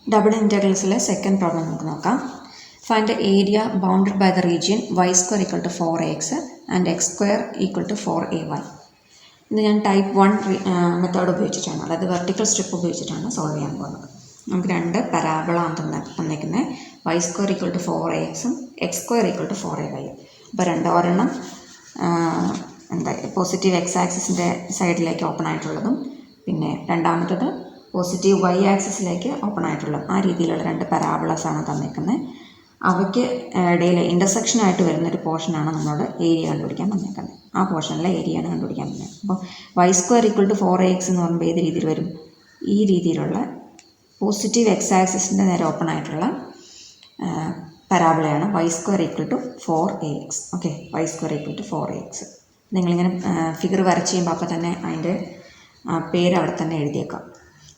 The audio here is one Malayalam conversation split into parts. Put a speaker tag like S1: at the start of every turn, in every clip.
S1: ഡബിൾ ഇൻറ്റഗ്രൽസിലെ സെക്കൻഡ് പ്രോബ്ലം നമുക്ക് നോക്കാം. Find the area bounded by the region y² = 4ax and x² = 4ay. ഇത് ഞാൻ ടൈപ്പ് 1 മെത്തേഡ് ഉപയോഗിച്ചിട്ടാണ്, അതായത് വെർട്ടിക്കൽ സ്ട്രിപ്പ് ഉപയോഗിച്ചിട്ടാണ് സോൾവ് ചെയ്യാൻ പോകുന്നത്. നമുക്ക് രണ്ട് പരാബിളാണ് തന്നിരിക്കുന്നത്. y² = 4ax x² = 4ay. അപ്പോൾ ഒരെണ്ണം പോസിറ്റീവ് എക്സ് ആക്സിസിൻ്റെ സൈഡിലേക്ക് ഓപ്പൺ ആയിട്ടുള്ളതും പിന്നെ രണ്ടാമത്തത് പോസിറ്റീവ് വൈ ആക്സിസിലേക്ക് ഓപ്പൺ ആയിട്ടുള്ളതും, ആ രീതിയിലുള്ള രണ്ട് പരാബിളസാണ് തന്നിരിക്കുന്നത്. അവയ്ക്ക് ഇടയിൽ ഇൻ്റർസെക്ഷനായിട്ട് വരുന്നൊരു പോർഷനാണ് നമ്മളോട് ഏരിയ കണ്ടുപിടിക്കാൻ പറഞ്ഞേക്കുന്നത്. ആ പോർഷനിലെ ഏരിയയാണ് കണ്ടുപിടിക്കാൻ പറഞ്ഞത്. അപ്പോൾ y² = 4ax എന്ന് പറയുമ്പോൾ ഏത് രീതിയിൽ വരും? ഈ രീതിയിലുള്ള പോസിറ്റീവ് എക്സ് ആക്സിസിൻ്റെ നേരെ ഓപ്പൺ ആയിട്ടുള്ള പരാബിളയാണ് y² = 4ax. Okay, y² = 4ax. നിങ്ങളിങ്ങനെ ഫിഗർ വരച്ച് ചെയ്യുമ്പോൾ അപ്പോൾ തന്നെ അതിൻ്റെ പേര് അവിടെ തന്നെ എഴുതിയേക്കാം.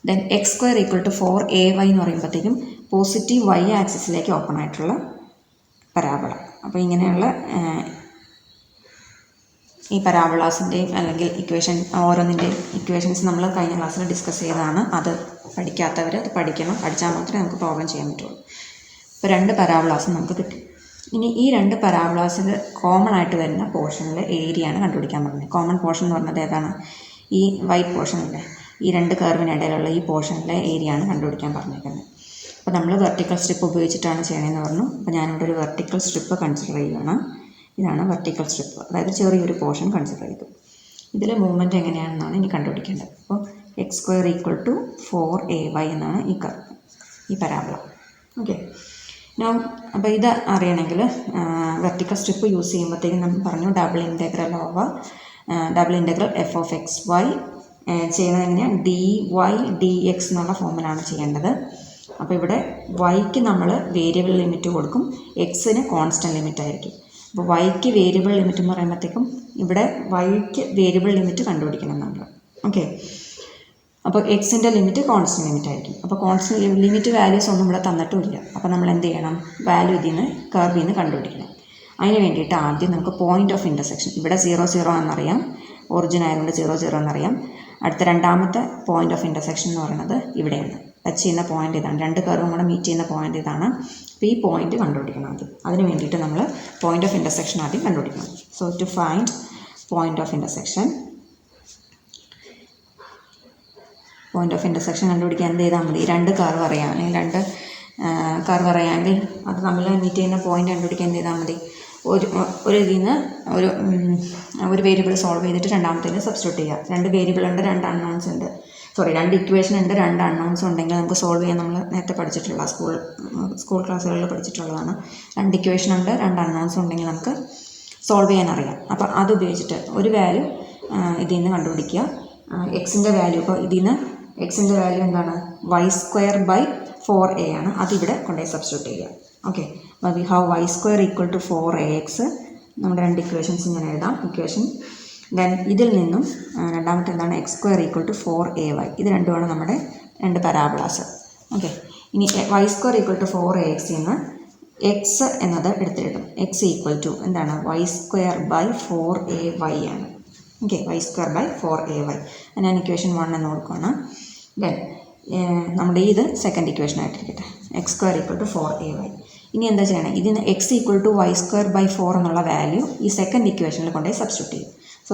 S1: ദെൻ x² = 4ay എന്ന് പറയുമ്പോഴത്തേക്കും പോസിറ്റീവ് വൈ ആക്സിസിലേക്ക് ഓപ്പൺ ആയിട്ടുള്ള പരാബിള. അപ്പോൾ ഇങ്ങനെയുള്ള ഈ പരാബിളാസിൻ്റെയും അല്ലെങ്കിൽ ഇക്വേഷൻ ഓരോന്നിൻ്റെയും ഇക്വേഷൻസ് നമ്മൾ കഴിഞ്ഞ ക്ലാസ്സിൽ ഡിസ്കസ് ചെയ്തതാണ്. അത് പഠിക്കാത്തവർ അത് പഠിക്കണം, പഠിച്ചാൽ മാത്രമേ നമുക്ക് പ്രോബ്ലം ചെയ്യാൻ പറ്റുള്ളൂ. ഇപ്പോൾ രണ്ട് പരാബിളാസും നമുക്ക് കിട്ടി. ഇനി ഈ രണ്ട് പരാബിളാസിൽ കോമൺ ആയിട്ട് വരുന്ന പോർഷനിൽ ഏരിയയാണ് കണ്ടുപിടിക്കാൻ പറഞ്ഞത്. കോമൺ പോർഷൻ എന്ന് പറഞ്ഞത് ഏതാണ്? ഈ വൈറ്റ് പോർഷൻ അല്ലേ, ഈ രണ്ട് കർവിനിടയിലുള്ള ഈ പോർഷനിലെ ഏരിയയാണ് കണ്ടുപിടിക്കാൻ പറഞ്ഞിരിക്കുന്നത്. അപ്പോൾ നമ്മൾ വെർട്ടിക്കൽ സ്ട്രിപ്പ് ഉപയോഗിച്ചിട്ടാണ് ചെയ്യണമെന്ന് പറഞ്ഞു. അപ്പോൾ ഞാനിവിടെ ഒരു വെർട്ടിക്കൽ സ്ട്രിപ്പ് കൺസിഡർ ചെയ്യുകയാണ്. ഇതാണ് വെർട്ടിക്കൽ സ്ട്രിപ്പ്, അതായത് ചെറിയൊരു പോർഷൻ കൺസിഡർ ചെയ്തു. ഇതിൽ മൂവ്മെൻറ്റ് എങ്ങനെയാണെന്നാണ് ഇനി കണ്ടുപിടിക്കേണ്ടത്. അപ്പോൾ x² = 4ay എന്നാണ് ഈ പരാബിള. ഓക്കെ, അപ്പോൾ ഇത് അറിയണമെങ്കിൽ വെർട്ടിക്കൽ സ്ട്രിപ്പ് യൂസ് ചെയ്യുമ്പോഴത്തേക്കും നമ്മൾ പറഞ്ഞു ഡബിൾ ഇൻറ്റഗ്രൽ f(x, y) ചെയ്യുന്നത് എങ്ങനെയാണ്? dy dx എന്നുള്ള ഫോമിലാണ് ചെയ്യേണ്ടത്. അപ്പോൾ ഇവിടെ വൈക്ക് നമ്മൾ വേരിയബിൾ ലിമിറ്റ് കൊടുക്കും, എക്സിന് കോൺസ്റ്റൻറ്റ് ലിമിറ്റ് ആയിരിക്കും. അപ്പോൾ വൈക്ക് വേരിയബിൾ ലിമിറ്റ് എന്ന് പറയുമ്പോഴത്തേക്കും ഇവിടെ വൈക്ക് വേരിയബിൾ ലിമിറ്റ് കണ്ടുപിടിക്കണം നമ്മൾ. ഓക്കെ, അപ്പോൾ എക്സിൻ്റെ ലിമിറ്റ് കോൺസ്റ്റൻറ്റ് ലിമിറ്റ് ആയിരിക്കും. അപ്പോൾ കോൺസ്റ്റൻറ്റ് ലിമിറ്റ് വാല്യൂസ് ഒന്നും ഇവിടെ തന്നിട്ടുമില്ല. അപ്പോൾ നമ്മൾ എന്ത് ചെയ്യണം? വാല്യൂ കർവിൽ നിന്ന് കണ്ടുപിടിക്കണം. അതിന് വേണ്ടിയിട്ട് ആദ്യം നമുക്ക് പോയിൻ്റ് ഓഫ് ഇൻ്റർസെക്ഷൻ, ഇവിടെ 0, 0 എന്നറിയാം, ഒറിജിൻ ആയതുകൊണ്ട് 0, 0 എന്നറിയാം. അടുത്ത രണ്ടാമത്തെ പോയിൻ്റ് ഓഫ് ഇൻ്റർസെക്ഷൻ എന്ന് പറയുന്നത് ഇവിടെയാണ്. ടച്ച് ചെയ്യുന്ന പോയിൻ്റ് ഇതാണ്, രണ്ട് കർവും കൂടെ മീറ്റ് ചെയ്യുന്ന പോയിൻ്റ് ഇതാണ്. അപ്പോൾ ഈ പോയിൻ്റ് കണ്ടുപിടിക്കണം ആദ്യം. അതിന് വേണ്ടിയിട്ട് നമ്മൾ പോയിൻ്റ് ഓഫ് ഇൻ്റർസെക്ഷൻ ആദ്യം കണ്ടുപിടിക്കണം. So to find point of intersection കണ്ടുപിടിക്കാൻ എന്ത് ചെയ്താൽ മതി? രണ്ട് കർവ് അറിയാം, അല്ലെങ്കിൽ രണ്ട് കർവ് അറിയാമെങ്കിൽ അത് നമ്മൾ മീറ്റ് ചെയ്യുന്ന പോയിൻ്റ് കണ്ടുപിടിക്കാൻ എന്ത് ചെയ്താൽ മതി? ഒരു ഇതിൽ നിന്ന് ഒരു വേരിയബിൾ സോൾവ് ചെയ്തിട്ട് രണ്ടാമത്തേന് സബ്സ്റ്റിറ്റ്യൂട്ട് ചെയ്യുക. രണ്ട് വേരിയബിൾ ഉണ്ട്, രണ്ട് അൺനോൺസ് ഉണ്ട്, രണ്ട് ഇക്വേഷൻ ഉണ്ട്, രണ്ട് അൺനോൺസ് ഉണ്ടെങ്കിൽ നമുക്ക് സോൾവ് ചെയ്യാൻ നമ്മൾ നേരത്തെ പഠിച്ചിട്ടുള്ള സ്കൂൾ ക്ലാസ്സുകളിൽ പഠിച്ചിട്ടുള്ളതാണ്. രണ്ട് ഇക്വേഷൻ ഉണ്ട്, രണ്ട് അൺനോൺസ് ഉണ്ടെങ്കിൽ നമുക്ക് സോൾവ് ചെയ്യാൻ അറിയാം. അപ്പോൾ അത് ഉപയോഗിച്ചിട്ട് ഒരു വാല്യൂ ഇതിൽ നിന്ന് കണ്ടുപിടിക്കുക. എക്സിൻ്റെ വാല്യൂ, ഇപ്പോൾ ഇതിൽ നിന്ന് എക്സിൻ്റെ വാല്യൂ എന്താണ്? y² / 4a ആണ്. അതിവിടെ കൊണ്ടുപോയി സബ്സ്റ്റിറ്റ്യൂട്ട് ചെയ്യുക. ഓക്കെ, അപ്പോൾ വി ഹാവ് y² = 4ax. നമ്മുടെ രണ്ട് ഇക്വേഷൻസ് ഞാൻ എഴുതാം. ഇക്വേഷൻ ദെൻ ഇതിൽ നിന്നും രണ്ടാമത്തെ എന്താണ്? x² = 4ay. ഇത് രണ്ടുമാണ് നമ്മുടെ രണ്ട് പരാബിളാസ്. ഓക്കെ, ഇനി y² = 4ax നിന്ന് എക്സ് എന്നത് എടുത്തിടും. x = എന്താണ്? y² / 4ay ആണ്. Okay, y² / 4ay. ഞാൻ ഇക്വേഷൻ 1 എന്ന് കൊടുക്കുകയാണ്. ദെൻ നമ്മുടെ ഇത് സെക്കൻഡ് ഇക്വേഷൻ ആയിട്ടിരിക്കട്ടെ, x² = 4ay. ഇനി എന്താ ചെയ്യണം? ഇതിന് x = y² / 4 എന്നുള്ള വാല്യൂ ഈ സെക്കൻഡ് ഇക്വേഷനിൽ കൊണ്ടുപോയി സബ്സ്റ്റിറ്റ്യൂട്ട് ചെയ്യും. So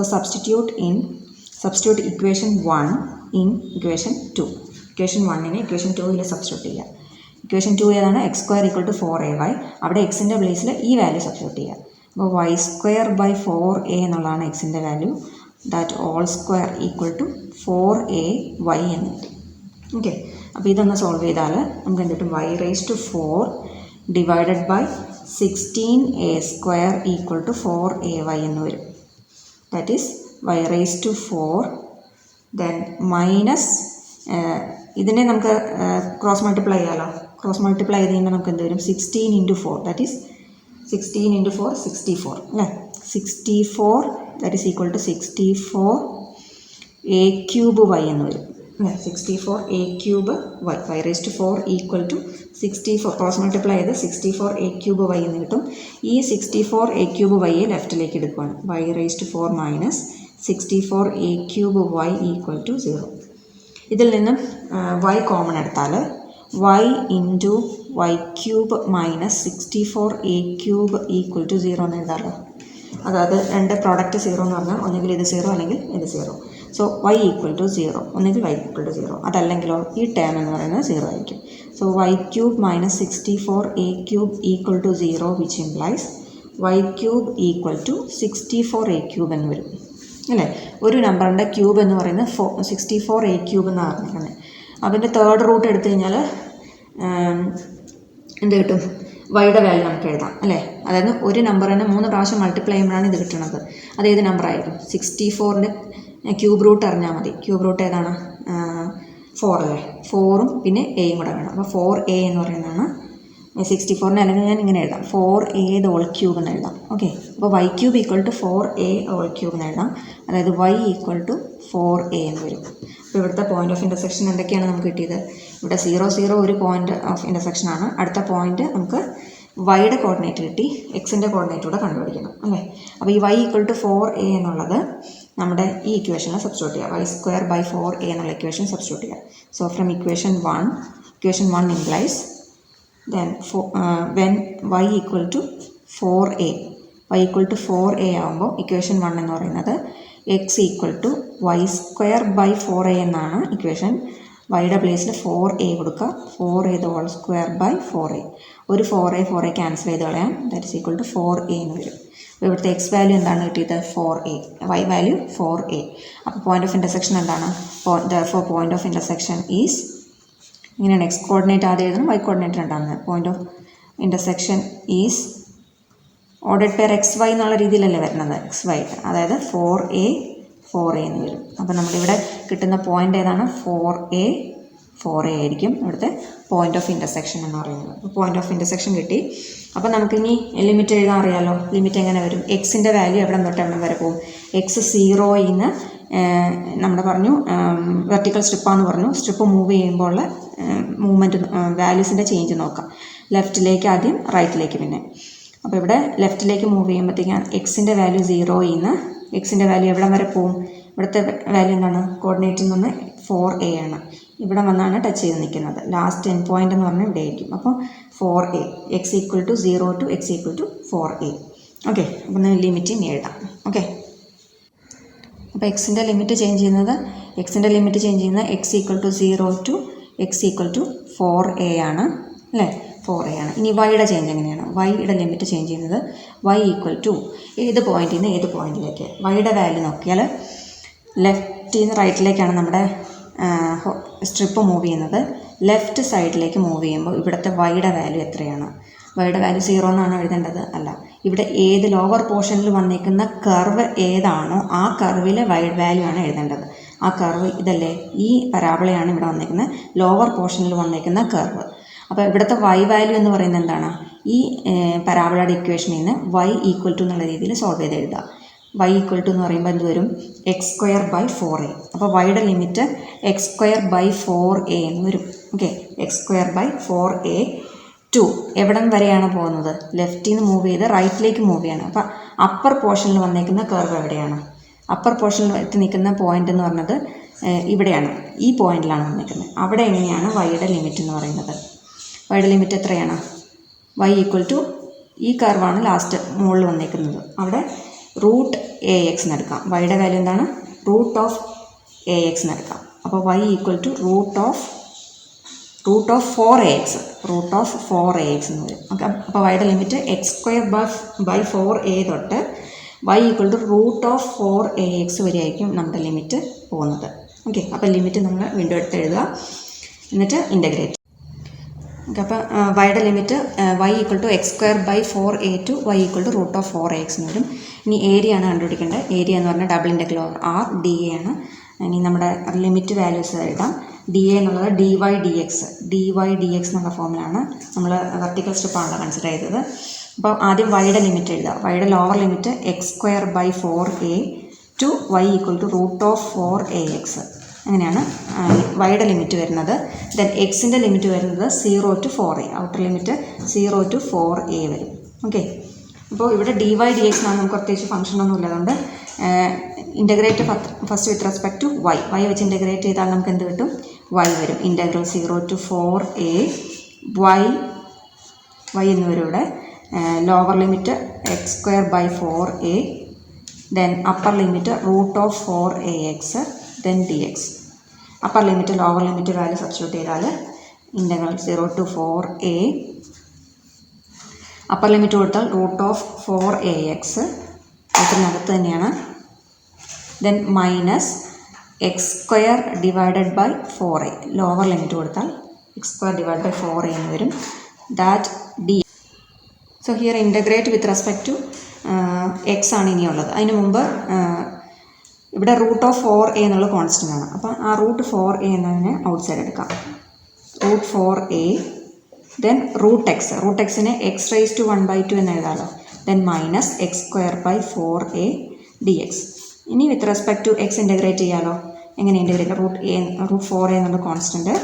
S1: substitute equation 1 in equation 2. Equation 1നെ ഇക്വേഷൻ 2ൽ സബ്സ്റ്റിറ്റ്യൂട്ട് ചെയ്യുക. ഇക്വേഷൻ 2 ഏതാണ്? x² = 4ay. അവിടെ എക്സിൻ്റെ പ്ലേസിൽ ഈ വാല്യൂ സബ്സ്റ്റിറ്റ്യൂട്ട് ചെയ്യുക. അപ്പോൾ y² / 4a എന്നുള്ളതാണ് എക്സിൻ്റെ value. That all square = 4ay എന്ന് കിട്ടും. ഓക്കെ, അപ്പോൾ ഇതൊന്ന് സോൾവ് ചെയ്താൽ നമുക്ക് എന്ത് കിട്ടും? y⁴ divided by 16a² = 4ay എന്ന് വരും. That is y⁴ then minus ഇതിനെ നമുക്ക് ക്രോസ് മൾട്ടിപ്ലൈ ചെയ്യാമല്ലോ. ക്രോസ് മൾട്ടിപ്ലൈ ചെയ്ത് കഴിയുമ്പോൾ നമുക്ക് എന്ത് വരും? 16 × 4, ദാറ്റ് ഈസ് 16 × 4 64 അല്ലേ? 64 that is equal to 64a³ എന്ന് വരും. 64a³ y⁴ = 64 ക്രോസ് മൾട്ടിപ്ലൈ ചെയ്ത് 64a³ എന്ന് കിട്ടും. ഈ 64a³ ലെഫ്റ്റിലേക്ക് എടുക്കുകയാണ്. y⁴ minus 64a³ = 0. ഇതിൽ നിന്നും y കോമൺ എടുത്താൽ y into y cube minus 64a³ equal to 0 എന്ന് എഴുതാമല്ലോ. അതായത് രണ്ട് പ്രോഡക്റ്റ് 0 എന്ന് പറഞ്ഞാൽ ഒന്നുകിൽ ഇത് 0 അല്ലെങ്കിൽ ഇത് 0. സോ y ഈക്വൽ ടു 0, ഒന്നുകിൽ y ഈക്വൽ ടു 0, അതല്ലെങ്കിലോ ഈ ടേം എന്ന് പറയുന്നത് 0 ആയിരിക്കും. So y cube minus 64a³ equal to 0 which implies y cube equal to 64a³ എന്ന് വരും അല്ലേ. ഒരു നമ്പറിൻ്റെ ക്യൂബ് എന്ന് പറയുന്നത് 64a³ എന്നാണ് പറഞ്ഞിരിക്കുന്നത്. അതിൻ്റെ തേർഡ് റൂട്ട് എടുത്തു കഴിഞ്ഞാൽ എന്ത് കിട്ടും? വൈയുടെ വാല്യൂ നമുക്ക് എഴുതാം അല്ലേ. അതായത് ഒരു നമ്പറിനെ 3 പ്രാവശ്യം മൾട്ടിപ്ലൈ ചെയ്യുമ്പോഴാണ് ഇത് കിട്ടുന്നത്. അത് ഏത് നമ്പറായിരിക്കും? 64ൻ്റെ ക്യൂബ് റൂട്ട് അറിഞ്ഞാൽ മതി. ക്യൂബ് റൂട്ട് ഏതാണ്? 4 അല്ലേ. 4ഉം പിന്നെ എയും കൂടെ വേണം. അപ്പോൾ 4a എന്ന് പറയുന്നതാണ് 64നെ, അല്ലെങ്കിൽ ഞാൻ ഇങ്ങനെ എഴുതാം 4a³ എന്ന് എഴുതാം. ഓക്കെ, അപ്പോൾ y cube equal to 4a³ എന്ന് എഴുതാം. അതായത് y ഈക്വൽ ടു 4a എന്ന് വരും. അപ്പോൾ ഇവിടുത്തെ പോയിന്റ് ഓഫ് ഇൻ്റർസെക്ഷൻ എന്തൊക്കെയാണ് നമുക്ക് കിട്ടിയത്? ഇവിടെ 0, 0 ഒരു പോയിന്റ് ഓഫ് ഇൻ്റർസെക്ഷനാണ്. അടുത്ത പോയിന്റ് നമുക്ക് വൈയുടെ കോർഡിനേറ്റ് കിട്ടി, എക്സിൻ്റെ കോർഡിനേറ്റ് കൂടെ കണ്ടുപിടിക്കണം അല്ലേ. അപ്പോൾ ഈ y ഈക്വൽ ടു 4a എന്നുള്ളത് നമ്മുടെ ഈ ഇക്വേഷനിൽ സബ്സ്റ്റിറ്റ്യൂട്ട് ചെയ്യുക. y²/4a എന്നുള്ള ഇക്വേഷൻ സബ്സ്റ്റിറ്റ്യൂട്ട് ചെയ്യുക. So from equation 1 implies then when y equal to 4a ആകുമ്പോൾ ഇക്വേഷൻ 1 എന്ന് പറയുന്നത് x ഈക്വൽ ടു y²/4a എന്നാണ് ഇക്വേഷൻ. വൈയുടെ പ്ലേസിൽ 4a കൊടുക്കുക. 4a² ഒരു 4a ക്യാൻസൽ ചെയ്ത് കളയാം. That is equal to 4a എന്ന് വരും. അപ്പോൾ ഇവിടുത്തെ എക്സ് വാല്യൂ എന്താണ് കിട്ടിയത്? 4a. y value 4a. അപ്പോൾ പോയിന്റ് ഓഫ് ഇൻ്റർസെക്ഷൻ എന്താണ്? പോയിന്റ് ഓഫ് ഇൻ്റർസെക്ഷൻ ഈസ് ഇങ്ങനെയാണ്. എക്സ് കോർഡിനേറ്റ് ആദ്യം എഴുതണം, വൈ കോർഡിനേറ്റ് രണ്ടാമത്. Point of intersection is ordered pair XY എന്നുള്ള രീതിയിലല്ലേ വരുന്നത്, XY. അതായത് 4a എന്ന് വരും. അപ്പോൾ നമ്മളിവിടെ കിട്ടുന്ന പോയിന്റ് ഏതാണ്? 4a ആയിരിക്കും ഇവിടുത്തെ പോയിന്റ് ഓഫ് ഇൻ്റർസെക്ഷൻ എന്ന് പറയുന്നത്. അപ്പോൾ പോയിന്റ് ഓഫ് ഇൻ്റർസെക്ഷൻ കിട്ടി. അപ്പോൾ നമുക്കിനി ലിമിറ്റ് എഴുതാൻ അറിയാമല്ലോ. ലിമിറ്റ് എങ്ങനെ വരും? എക്സിൻ്റെ വാല്യൂ എവിടെ തൊട്ട് എവിടെ വരെ പോകും? എക്സ് 0യിൽ നിന്ന് നമ്മൾ പറഞ്ഞു വെർട്ടിക്കൽ സ്ട്രിപ്പാന്ന് പറഞ്ഞു. സ്ട്രിപ്പ് മൂവ് ചെയ്യുമ്പോൾ മൂവ്മെൻറ്റ് വാല്യൂസിൻ്റെ ചേഞ്ച് നോക്കാം. ലെഫ്റ്റിലേക്ക് ആദ്യം, റൈറ്റിലേക്ക് പിന്നെ. അപ്പോൾ ഇവിടെ ലെഫ്റ്റിലേക്ക് മൂവ് ചെയ്യുമ്പോഴത്തേക്കും എക്സിൻ്റെ വാല്യൂ 0യിൽ നിന്ന് എക്സിൻ്റെ വാല്യൂ എവിടെ വരെ പോകും? ഇവിടുത്തെ വാല്യൂ എന്താണ്? കോർഡിനേറ്റിൽ നിന്ന് 4a ആണ്. ഇവിടെ വന്നാണ് ടച്ച് ചെയ്ത് നിൽക്കുന്നത്. ലാസ്റ്റ് എൻഡ് പോയിന്റ് എന്ന് പറഞ്ഞാൽ ഇവിടെ ആയിരിക്കും. അപ്പോൾ 4a, x equal to 0 to x equal to 4a. Okay, അപ്പോൾ ലിമിറ്റ് ഇനി എഴുതാം. ഓക്കെ, അപ്പോൾ എക്സിൻ്റെ ലിമിറ്റ് ചേഞ്ച് ചെയ്യുന്നത് x equal to 0 to x equal to 4a ആണ് അല്ലേ. 4a ആണ്. ഇനി വൈയുടെ ചേഞ്ച് എങ്ങനെയാണ്? വൈയുടെ ലിമിറ്റ് ചേഞ്ച് ചെയ്യുന്നത് y ഈക്വൽ ടു ഏത് പോയിന്റിൽ നിന്ന് ഏത് പോയിന്റിലേക്ക്? വൈയുടെ വാല്യൂ നോക്കിയാൽ ലെഫ്റ്റിൽ നിന്ന് റൈറ്റിലേക്കാണ് നമ്മുടെ സ്ട്രിപ്പ് മൂവ് ചെയ്യുന്നത്. ലെഫ്റ്റ് സൈഡിലേക്ക് മൂവ് ചെയ്യുമ്പോൾ ഇവിടുത്തെ വൈയുടെ വാല്യൂ എത്രയാണ്? വൈയുടെ വാല്യൂ 0 എന്നാണ് എഴുതേണ്ടത്? അല്ല. ഇവിടെ ഏത് ലോവർ പോർഷനിൽ വന്നേക്കുന്ന കർവ് ഏതാണോ ആ കർവിലെ വൈഡ് വാല്യൂ ആണ് എഴുതേണ്ടത്. ആ കർവ് ഇതല്ലേ, ഈ പരാബളയാണ് ഇവിടെ വന്നേക്കുന്നത്, ലോവർ പോർഷനിൽ വന്നേക്കുന്ന കർവ്. അപ്പോൾ ഇവിടുത്തെ വൈ വാല്യൂ എന്ന് പറയുന്നത് എന്താണ്? ഈ പരാബളയുടെ ഇക്വേഷനിൽ നിന്ന് y ഈക്വൽ ടു എന്നുള്ള രീതിയിൽ സോൾവ് ചെയ്ത് എഴുതുക. y ഈക്വൽ ടു എന്ന് പറയുമ്പോൾ എന്ത് വരും? x²/4a. അപ്പോൾ വൈയുടെ ലിമിറ്റ് x²/4a എന്ന് വരും. ഓക്കെ, x²/4a ടു എവിടം വരെയാണ് പോകുന്നത്? ലെഫ്റ്റിൽ നിന്ന് മൂവ് ചെയ്ത് റൈറ്റിലേക്ക് മൂവ് ചെയ്യണം. അപ്പോൾ അപ്പർ പോർഷനിൽ വന്നേക്കുന്ന കർവ് എവിടെയാണ്? അപ്പർ പോർഷനിൽ എത്തി നിൽക്കുന്ന പോയിന്റ് എന്ന് പറഞ്ഞത് ഇവിടെയാണ്, ഈ പോയിന്റിലാണ് വന്നേക്കുന്നത്. അവിടെ എങ്ങനെയാണ് വൈയുടെ ലിമിറ്റ് എന്ന് പറയുന്നത്? വൈയുടെ ലിമിറ്റ് എത്രയാണ്? y ഈക്വൽ ടു ഈ കർവാണ് ലാസ്റ്റ് മുകളിൽ വന്നേക്കുന്നത്. അവിടെ √ax എന്നെടുക്കാം. വൈയുടെ വാല്യൂ എന്താണ്? √of ax എന്നെടുക്കാം. അപ്പോൾ y equal to √of 4ax എന്ന് വരും. ഓക്കെ, അപ്പോൾ വൈയുടെ ലിമിറ്റ് x²/4a തൊട്ട് y equal to √of 4ax വരെ ആയിരിക്കും നമ്മുടെ ലിമിറ്റ് പോകുന്നത്. ഓക്കെ, അപ്പോൾ ലിമിറ്റ് നമ്മൾ വീണ്ടും എടുത്ത് എഴുതുക, എന്നിട്ട് ഇൻ്റഗ്രേറ്റ്. ഓക്കെ, അപ്പോൾ വൈയുടെ limit y equal to x²/4a to y equal to √of 4ax എന്ന് വരും. ഇനി ഏരിയ ആണ് കണ്ടുപിടിക്കേണ്ടത്. ഏരിയ എന്ന് പറഞ്ഞാൽ double integral over r dA ആണ്. ഇനി നമ്മുടെ ലിമിറ്റ് വാല്യൂസ് എഴുതാം. dA എന്നുള്ളത് dy dx എന്നുള്ള ഫോമിലാണ്. നമ്മൾ വെർട്ടിക്കൽ സ്ട്രിപ്പാണല്ലോ കൺസിഡർ ചെയ്തത്. അപ്പോൾ ആദ്യം വൈയുടെ ലിമിറ്റ് എഴുതുക. വൈയുടെ lower limit x²/4a to y equal to √of 4ax. അങ്ങനെയാണ് വൈയുടെ ലിമിറ്റ് വരുന്നത്. ദെൻ എക്സിൻ്റെ ലിമിറ്റ് വരുന്നത് 0 to 4a. Outer limit 0 to 4a വരും. ഓക്കെ, അപ്പോൾ ഇവിടെ dy dx എന്നാണ്. നമുക്ക് പ്രത്യേകിച്ച് ഫംഗ്ഷനൊന്നും ഇല്ല, അതുകൊണ്ട് integrate first with respect to y വെച്ച് ഇൻ്റഗ്രേറ്റ് ചെയ്താൽ നമുക്ക് എന്ത് കിട്ടും? വൈ വരും. ഇൻ്റഗ്രൽ 0 to 4a വൈ എന്ന് വരും ഇവിടെ. Lower limit x²/4a, then upper limit √4ax, then dx. Upper limit lower limit value substitute ചെയ്താൽ integral 0 to 4a, upper limit കൊടുത്താൽ √4ax, ഇതിനകത്ത് തന്നെയാണ്. Then minus x²/4a, lower limit കൊടുത്താൽ x²/4a എന്ന് വരും. That d. So here integrate with respect to x ആണ് ഇനിയുള്ളത്. അതിന് മുമ്പ് ഇവിടെ √4a എന്നുള്ള കോൺസ്റ്റൻ്റ് ആണ്. അപ്പോൾ ആ √4a എന്നതിനെ ഔട്ട് സൈഡ് എടുക്കാം. √4a, ദെൻ √എക്സിനെ x⁻² എന്ന് എഴുതാമല്ലോ. Then minus x²/4a dx. ഇനി with respect to x integrate ചെയ്യാമല്ലോ. എങ്ങനെ ഇൻ്റഗ്രേറ്റ്? √4a എന്നുള്ള കോൺസ്റ്റൻറ്റ്,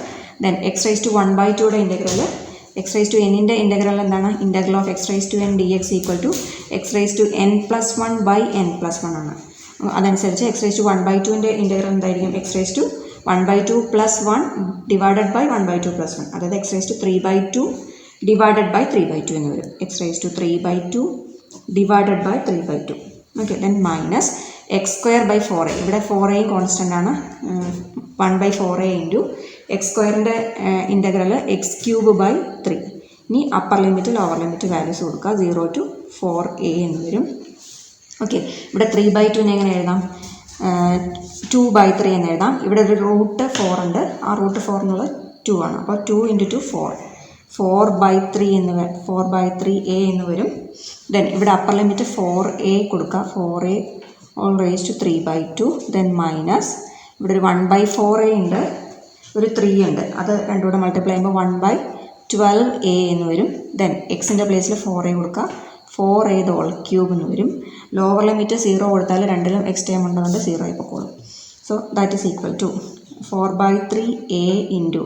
S1: ദെൻ x⁻²യുടെ ഇൻ്റഗ്രൽ, x⁻n ഇൻ്റഗ്രൽ എന്താണ്? Integral of x⁻n dx equal to x⁻n+1/n+1 ആണ്. അതനുസരിച്ച് x⁻²ൻ്റെ ഇൻ്റഗ്രൽ എന്തായിരിക്കും? x⁻² + 1 ഡിവൈഡഡ് ബൈ 1/2 + 1, അതായത് x⁻³ ഡിവൈഡഡ് ബൈ 3/2 എന്ന് വരും. x⁻³ divided by 3/2. Okay, then minus x²/4a. ഇവിടെ 4a കോൺസ്റ്റൻ്റ് ആണ്. 1/4a into x²ൻ്റെ integral x³/3. ഇനി upper limit lower limit values കൊടുക്കുക. 0 to 4a എന്ന് വരും. ഓക്കെ, ഇവിടെ 3/2 എങ്ങനെ എഴുതാം? 2/3 എന്ന് എഴുതാം. ഇവിടെ ഒരു √4 ഉണ്ട്. ആ √4 എന്നുള്ളത് 2 ആണ്. അപ്പോൾ 2 × 2 4, 4/3 4/3a എന്ന് വരും. ദെൻ ഇവിടെ അപ്പർ ലിമിറ്റ് 4a കൊടുക്കുക. 4a raised to 3/2. Then minus ഇവിടെ ഒരു 1/4a ഉണ്ട്, ഒരു 3 ഉണ്ട്. അത് രണ്ടും കൂടെ മൾട്ടിപ്ലൈ ചെയ്യുമ്പോൾ 1/12a എന്ന് വരും. ദെൻ എക്സിൻ്റെ പ്ലേസിൽ 4a കൊടുക്കുക. 4a³ എന്ന് വരും. ലോവർ ലിമിറ്റ് 0 കൊടുത്താൽ രണ്ടിലും എക്സ് ടൈം ഉള്ളതുകൊണ്ട് 0 ആയി പൊക്കോളും. So that is equal to 4/3a into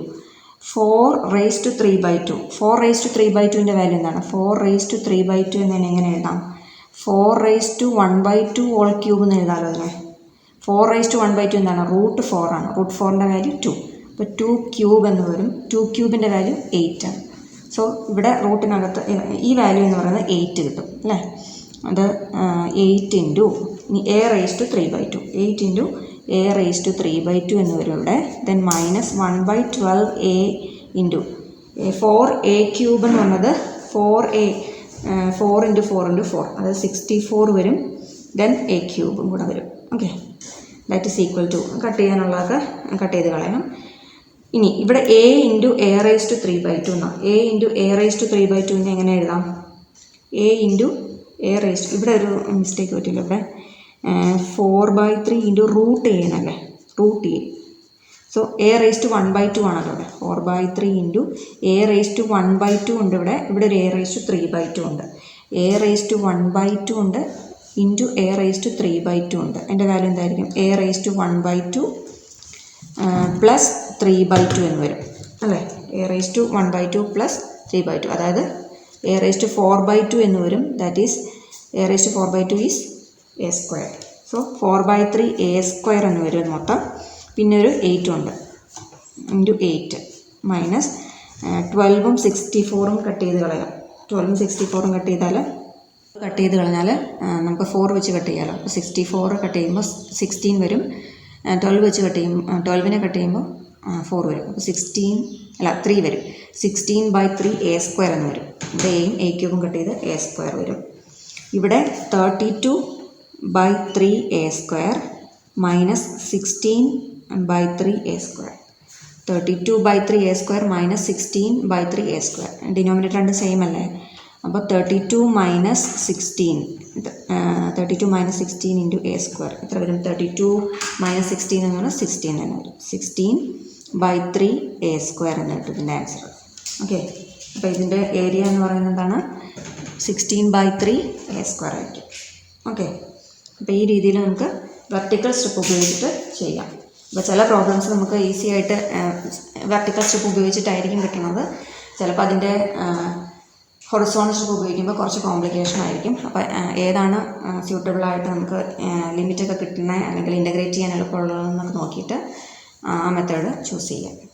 S1: 4⁻³ 4⁻³ value എന്താണ്? 4⁻³ എന്നതിനെ എങ്ങനെ എഴുതാം? 4⁻1/2³ എന്ന് എഴുതാമല്ലോ അതിനെ. 4⁻1/2 എന്താണ്? √4 ആണ്. √4ൻ്റെ വാല്യൂ 2. അപ്പോൾ 2³ എന്ന് വരും. 2³ വാല്യൂ 8 ആണ്. സോ ഇവിടെ റൂട്ടിനകത്ത് ഈ വാല്യൂ എന്ന് പറയുന്നത് 8 കിട്ടും അല്ലേ? അത് 8 ഇൻറ്റു a⁻3/2, 8 ഇൻറ്റു a⁻3/2 എന്ന് വരും ഇവിടെ. Then minus 1/12a into 4a³ എന്ന് പറഞ്ഞത് 4 × 4 × 4, അത് 64 വരും. ദെൻ a³ കൂടെ വരും. ഓക്കെ, that is equal to, cut ചെയ്യാനുള്ളതൊക്കെ കട്ട് ചെയ്ത് കളയണം. ഇനി ഇവിടെ a × a⁻3/2 എന്നാണ്. a × a⁻3/2 എങ്ങനെ എഴുതാം? a × a⁻, ഇവിടെ ഒരു മിസ്റ്റേക്ക് പറ്റില്ല. ഇവിടെ 4/3 ഇൻറ്റു √a എന്നല്ലേ, √a. സോ a⁻1/2 ആണല്ലോ ഇവിടെ. 4/3 ഇൻറ്റു a⁻1/2 ഉണ്ട് ഇവിടെ. ഇവിടെ ഒരു a⁻3/2 ഉണ്ട്. a⁻1/2 ഉണ്ട് ഇൻറ്റു a⁻3/2 ഉണ്ട്. എൻ്റെ വാല്യൂ എന്തായിരിക്കും? a⁻1/2 പ്ലസ് 3/2 എന്ന് വരും അല്ലേ? a⁻1/2 പ്ലസ് 3/2, അതായത് a⁻4/2 എന്ന് വരും. That is a⁻4/2 is a². So 4/3a² എന്ന് വരും മൊത്തം. പിന്നെ ഒരു 8 ഉണ്ട് ഇൻറ്റു 8 മൈനസ് 12ഉം 64ഉം കട്ട് ചെയ്ത് കളയാം. 12ഉം 64ഉം കട്ട് ചെയ്ത് കളഞ്ഞാൽ നമുക്ക് 4 വെച്ച് കട്ട് ചെയ്യാമല്ലോ. അപ്പോൾ 64 കട്ട് ചെയ്യുമ്പോൾ 16 വരും. 12 വെച്ച് കട്ട് ചെയ്യുമ്പോൾ 12നെ കട്ട് ചെയ്യുമ്പോൾ 4 വരും. അപ്പോൾ 3 വരും. 16/3a² എന്ന് വരും. ഇവിടെ എയും a³ കട്ട് ചെയ്ത് a² വരും. ഇവിടെ 32/3a² minus 16/3a². 32/3a² minus 16/3a². Denominator രണ്ട് സെയിം അല്ലേ? അപ്പോൾ 32 മൈനസ് 16 ഇൻറ്റു a² എത്ര വരും? 32 മൈനസ് 16 എന്ന് പറഞ്ഞാൽ 16 തന്നെ വരും. 16/3a² എന്ന് കിട്ടും ഇതിൻ്റെ ആൻസർ. ഓക്കെ, അപ്പോൾ ഇതിൻ്റെ ഏരിയ എന്ന് പറയുന്നത് എന്താണ്? 16/3a² ആയിരിക്കും. ഓക്കെ, അപ്പോൾ ഈ രീതിയിൽ നമുക്ക് വെർട്ടിക്കൽ സ്ട്രിപ്പ് ഉപയോഗിച്ചിട്ട് ചെയ്യാം. അപ്പോൾ ചില പ്രോബ്ലംസ് നമുക്ക് ഈസി ആയിട്ട് വെർട്ടിക്കൽ സ്ട്രിപ്പ് ഉപയോഗിച്ചിട്ടായിരിക്കും കിട്ടുന്നത്. ചിലപ്പോൾ അതിൻ്റെ ഹൊറിസോണ്ടൽ സ്ട്രിപ്പ് ഉപയോഗിക്കുമ്പോൾ കുറച്ച് കോംപ്ലിക്കേഷൻ ആയിരിക്കും. അപ്പോൾ ഏതാണ് സ്യൂട്ടബിളായിട്ട് നമുക്ക് ലിമിറ്റൊക്കെ കിട്ടുന്നത് അല്ലെങ്കിൽ ഇൻ്റഗ്രേറ്റ് ചെയ്യാൻ എളുപ്പമുള്ളതെന്നൊക്കെ നോക്കിയിട്ട് ആ മെത്തേഡ് ചൂസ് ചെയ്യാം.